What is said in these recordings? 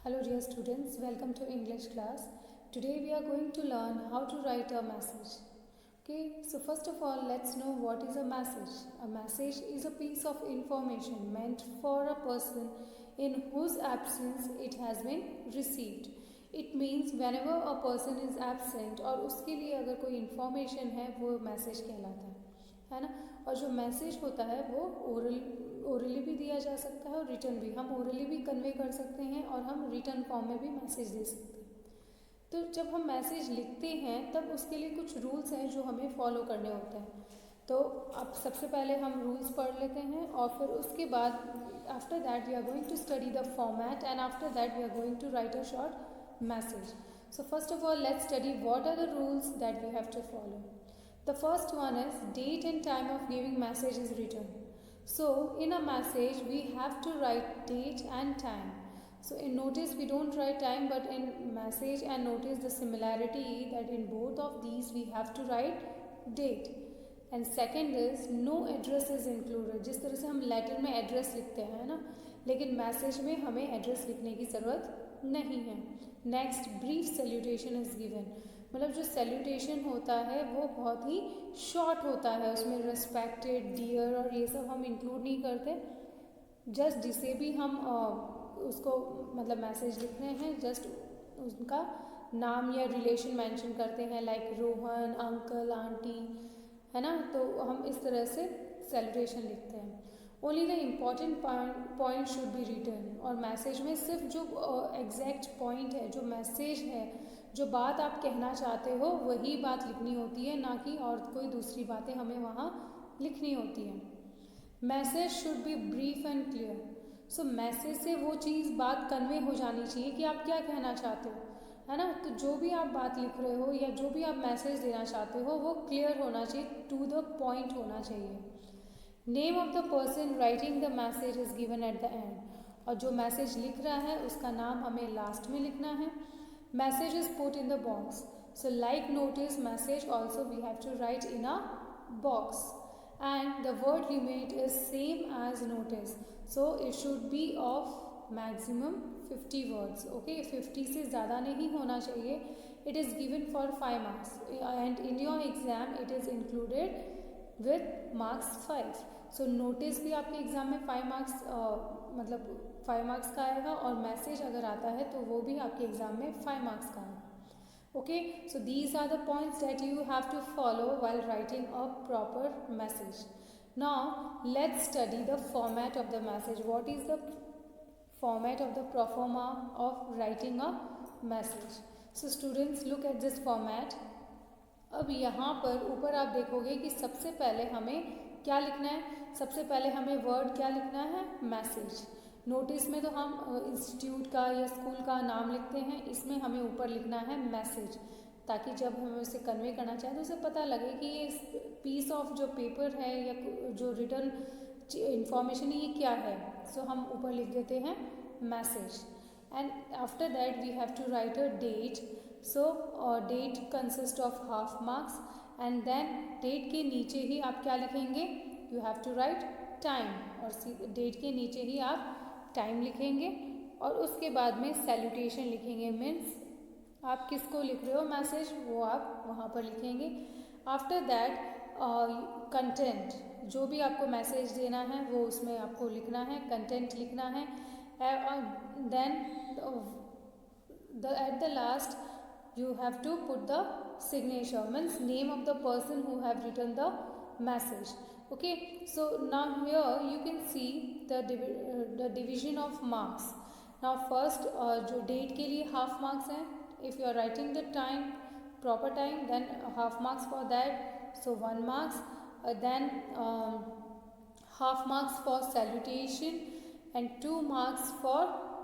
Hello dear students, welcome to English class. Today we are going to learn how to write a message. Okay, so first of all let's know what is a message. A message is a piece of information meant for a person in whose absence it has been received. It means whenever a person is absent और उसके लिए अगर कोई information है वो message कहलाता है ना। और जो मैसेज होता है वो ओरली भी दिया जा सकता है और रिटर्न भी। हम ओरली भी कन्वे कर सकते हैं और हम रिटर्न फॉर्म में भी मैसेज दे सकते हैं। तो जब हम मैसेज लिखते हैं तब उसके लिए कुछ रूल्स हैं जो हमें फॉलो करने होते हैं। तो अब सबसे पहले हम रूल्स पढ़ लेते हैं और फिर उसके बाद after that we are going to study the format and after that we are going to write a short message. So first of all let's study what are the rules that we have to follow. The first one is date and time of giving message is written. So in a message we have to write date and time. So in notice we don't write time, but in message and notice the similarity that in both of these we have to write date. And second is no address is included. जिस तरह से हम letter में address लिखते हैं ना, लेकिन message में हमें एड्रेस लिखने की ज़रूरत नहीं है. Next brief salutation is given. मतलब जो सैल्यूटेशन होता है वो बहुत ही शॉर्ट होता है, उसमें रिस्पेक्टेड, डियर और ये सब हम इंक्लूड नहीं करते. जस्ट जिसे भी हम उसको मतलब मैसेज लिख रहे हैं जस्ट उनका नाम या रिलेशन मेंशन करते हैं, लाइक रोहन, अंकल, आंटी, है ना. तो हम इस तरह से सैल्यूटेशन लिखते हैं. Only the important point should be written. और मैसेज में सिर्फ जो एग्जैक्ट पॉइंट है, जो मैसेज है, जो बात आप कहना चाहते हो वही बात लिखनी होती है, ना कि और कोई दूसरी बातें हमें वहाँ लिखनी होती है. Message should be brief and clear. So message से वो चीज़ बात कन्वे हो जानी चाहिए कि आप क्या कहना चाहते हो, है ना. तो जो भी आप बात लिख रहे हो या जो भी आप मैसेज देना चाहते हो वो क्लियर होना चाहिए, टू द पॉइंट होना चाहिए. Name of the person writing the message is given at the end. और जो मैसेज लिख रहा है उसका नाम हमें लास्ट में लिखना है. Message is put in the box. So like notice message also we have to write in a box. And the word limit is same as notice. So it should be of maximum 50 words. Okay, 50 से ज़्यादा नहीं होना चाहिए. It is given for 5 marks. And in your exam it is included with marks 5. So notice भी आपके exam में 5 marks मतलब 5 marks का आएगा और मैसेज अगर आता है तो वो भी आपके एग्जाम में 5 मार्क्स का आएगा. Okay, so these are the points that you have to follow while writing a proper message. Now let's study the format of the message. What is the format of the proforma of writing a message. So students look at this format. अब यहाँ पर ऊपर आप देखोगे कि सबसे पहले हमें क्या लिखना है. सबसे पहले हमें वर्ड क्या लिखना है, मैसेज. नोटिस में तो हम इंस्टीट्यूट का या स्कूल का नाम लिखते हैं, इसमें हमें ऊपर लिखना है मैसेज, ताकि जब हमें उसे कन्वे करना चाहें तो उसे पता लगे कि ये पीस ऑफ जो पेपर है या जो रिटर्न इंफॉर्मेशन है ये क्या है. सो हम ऊपर लिख देते हैं message. And after that we have to write a date. So date consist of half marks and then date के नीचे ही आप क्या लिखेंगे, you have to write time. और डेट के नीचे ही आप टाइम लिखेंगे और उसके बाद में सैल्यूटेशन लिखेंगे. मीन्स आप किसको लिख रहे हो मैसेज वो आप वहाँ पर लिखेंगे. आफ्टर दैट कंटेंट, जो भी आपको मैसेज देना है वो उसमें आपको लिखना है, कंटेंट लिखना है. Then at the last you have to put the signature, means name of the person who have written the message. Okay, so now here you can see the division of marks. Now first जो date के लिए half marks हैं. If you are writing the time, proper time, then half marks for that, so 1 marks. Then half marks for salutation and 2 marks for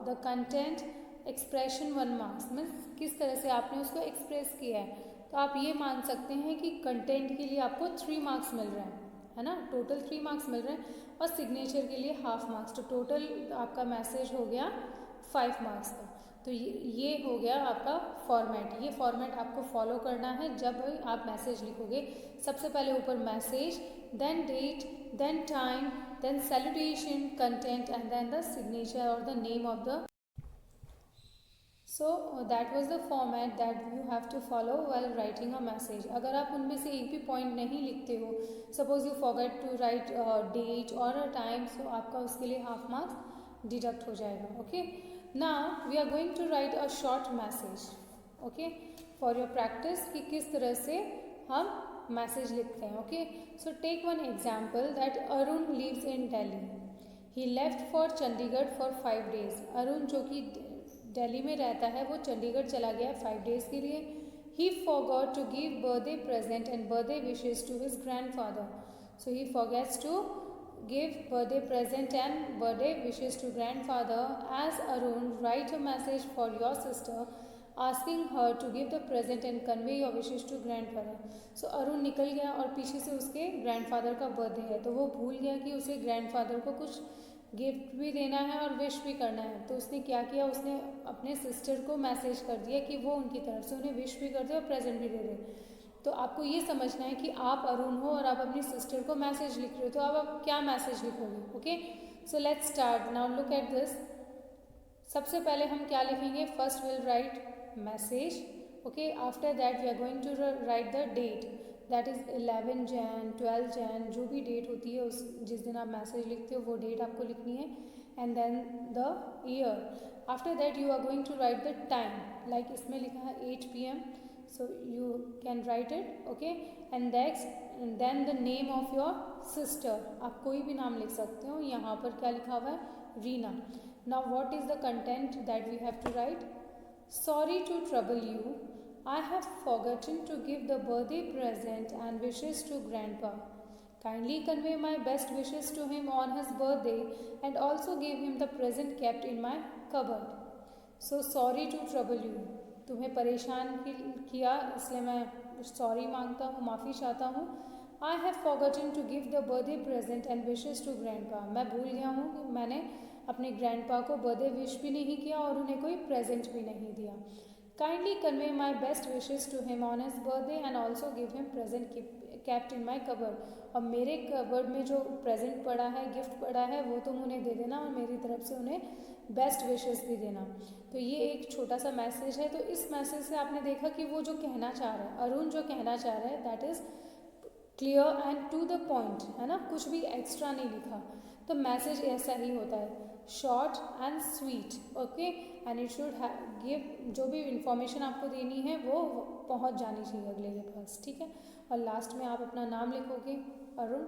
the content expression. 1 marks means किस तरह से आपने उसको express किया है. तो आप ये मान सकते हैं कि कंटेंट के लिए आपको 3 मार्क्स मिल रहे हैं, है ना. टोटल 3 मार्क्स मिल रहे हैं और सिग्नेचर के लिए हाफ मार्क्स. तो टोटल आपका मैसेज हो गया 5 मार्क्स का. तो ये हो गया आपका फॉर्मेट. ये फॉर्मेट आपको फॉलो करना है जब आप मैसेज लिखोगे. सबसे पहले ऊपर message, then date, then time, then salutation, content and then the signature और the name of the so that was the format that you have to follow well writing a message. अगर आप उनमें से एक भी पॉइंट नहीं लिखते हो, suppose you forget to write date और अ टाइम, सो आपका उसके लिए हाफ मार्क्स डिडक्ट हो जाएगा. Okay, now we are going to write a short message. Okay, for your practice कि किस तरह से हम मैसेज लिखते हैं. Okay, so take one example that Arun lives in Delhi. He left for Chandigarh for 5 days. Arun जो कि दिल्ली में रहता है वो चंडीगढ़ चला गया 5 days के लिए. He forgot to give birthday present and birthday wishes to his grandfather. So he forgets to give birthday present and birthday wishes to grandfather. As Arun, write a message for your sister asking her to give the present and convey your wishes to grandfather. So Arun निकल गया और पीछे से उसके grandfather का birthday है, तो वो भूल गया कि उसे ग्रैंडफादर को कुछ गिफ्ट भी देना है और विश भी करना है. तो उसने क्या किया, उसने अपने सिस्टर को मैसेज कर दिया कि वो उनकी तरफ से उन्हें विश भी कर दे और प्रेजेंट भी दे दे. तो आपको ये समझना है कि आप अरुण हो और आप अपनी सिस्टर को मैसेज लिख रहे हो, तो आप क्या मैसेज लिखोगे. Okay, so let's start. Now look at this. सबसे पहले हम क्या लिखेंगे, first will write message. Okay, after that we are going to write the date, that is 11 Jan, 12 Jan, जो भी डेट होती है उस जिस दिन आप मैसेज लिखते हो वो डेट आपको लिखनी है. And then the year. After that you are going to write the time, like इसमें लिखा है 8 PM, so you can write it. Okay, and next then the name of your sister. आप कोई भी नाम लिख सकते हो. यहाँ पर क्या लिखा हुआ है, Reena. Now what is the content that we have to write? Sorry to trouble you. I have forgotten to give the birthday present and wishes to grandpa. Kindly convey my best wishes to him on his birthday and also give him the present kept in my cupboard. So sorry to trouble you. तुम्हें परेशान किया इसलिए मैं sorry मांगता हूँ, माफ़ी चाहता हूँ. I have forgotten to give the birthday present and wishes to grandpa. मैं भूल गया हूँ कि मैंने अपने ग्रैंडपा को बर्थडे विश भी नहीं किया और उन्हें कोई प्रेजेंट भी नहीं दिया. Kindly convey my best wishes to him on his birthday and also give him present kept in my cupboard. और मेरे कबर्ड में जो प्रेजेंट पड़ा है, गिफ्ट पड़ा है, वो तुम उन्हें दे देना और मेरी तरफ से उन्हें बेस्ट विशेस भी देना. तो ये एक छोटा सा मैसेज है. तो इस मैसेज से आपने देखा कि वो जो कहना चाह रहा है, अरुण जो कहना चाह रहा है, that is clear and to the point, है ना, कुछ भी एक्स्ट्रा नहीं लिखा. तो मैसेज ऐसा ही होता है, short and sweet. Okay, and it should give, जो भी इंफॉर्मेशन आपको देनी है वो पहुंच जानी चाहिए अगले के पास. ठीक है, और लास्ट में आप अपना नाम लिखोगे, अरुण.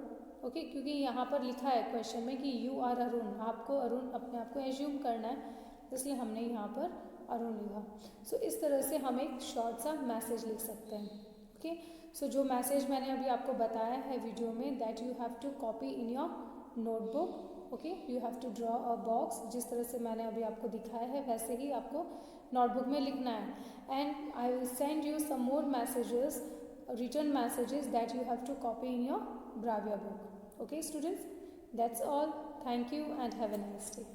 ओके, क्योंकि यहाँ पर लिखा है क्वेश्चन में कि यू आर अरुण, आपको अरुण अपने आप को एज्यूम करना है, इसलिए हमने यहाँ पर अरुण लिखा. सो इस तरह से हम एक शॉर्ट सा मैसेज लिख सकते हैं. ओके, सो जो मैसेज मैंने अभी आपको बताया है वीडियो में, that you have to copy in your notebook. Okay, you have to draw a box. जिस तरह से मैंने अभी आपको दिखाया है वैसे ही आपको नोटबुक में लिखना है. And I will send you some more messages, written messages that you have to copy in your Bravia book. Okay students, that's all. Thank you and have a nice day.